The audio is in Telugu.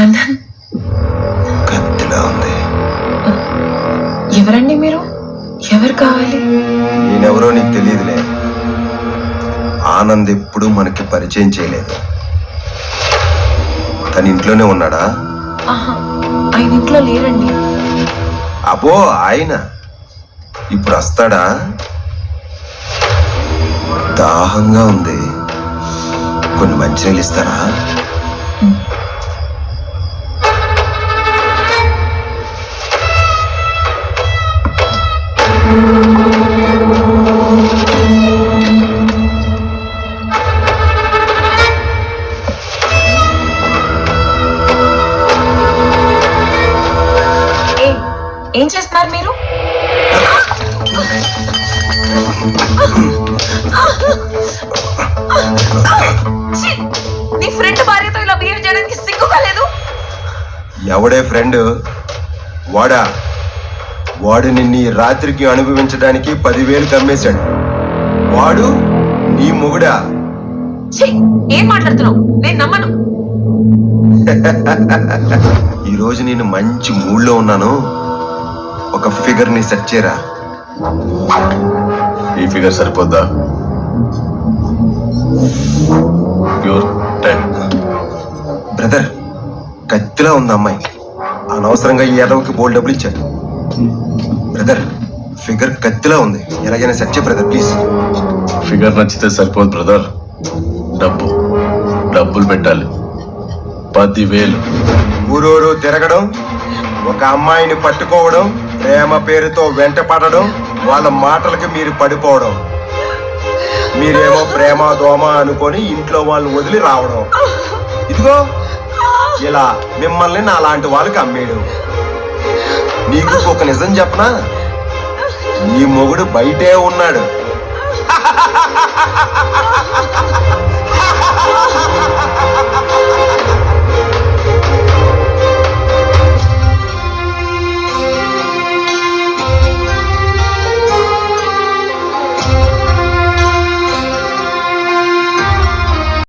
ఆనంద్, కత్తిలా ఉంది. ఎవరండి మీరు? ఎవరు కావాలి? నేనెవరో నీకు తెలియదులే. ఆనంద్ ఎప్పుడు మనకి పరిచయం చేయలేదు. తన ఇంట్లోనే ఉన్నాడా? ఆహా, ఆయన ఇంట్లో లేరండి. అబ్బో, ఆయన ఇప్పుడు వస్తాడా? దాహంగా ఉంది, కొన్ని మంచినీళ్ళు ఇస్తారా? ఏం చేస్తున్నారు మీరు? నీ ఫ్రెండ్ భార్యతో ఇలా బిహేవ్ చేయడానికి సిగ్గుగా లేదు? ఎవడే ఫ్రెండ్? వాడా? వాడు నిన్ను ఈ రాత్రికి అనుభవించడానికి 10,000 కమ్మేశాడు. వాడు నీ మొగుడా? ఏం మాట్లాడుతున్నావు? నేను నమ్మను. ఈరోజు నేను మంచి మూడ్లో ఉన్నాను. ఒక ఫిగర్ ని సెట్ చేయరా. ఈ ఫిగర్ సరిపోద్దా? ప్యూర్ 10. బ్రదర్, కత్తిలా ఉంది అమ్మాయి. అనవసరంగా ఈ యాదవ్కి బోల్డ్ డబ్బులు ఇచ్చాడు. బ్రదర్, ఫిగర్ కత్తిలా ఉంది, ఎలాగైనా సెట్ చేయ బ్రదర్ ప్లీజ్. ఫిగర్ నచ్చితే సరిపోదు బ్రదర్, డబ్బులు పెట్టాలి. 10,000. ఊరూరు తిరగడం, ఒక అమ్మాయిని పట్టుకోవడం, ప్రేమ పేరుతో వెంట పడడం, వాళ్ళ మాటలకి మీరు పడిపోవడం, మీరేమో ప్రేమ దోమ అనుకొని ఇంట్లో వాళ్ళు వదిలి రావడం. ఇదిగో ఇలా మిమ్మల్ని నా లాంటి వాళ్ళకి అమ్మేయడం. నీకు ఒక నిజం చెప్పనా, నీ మొగుడు బయటే ఉన్నాడు.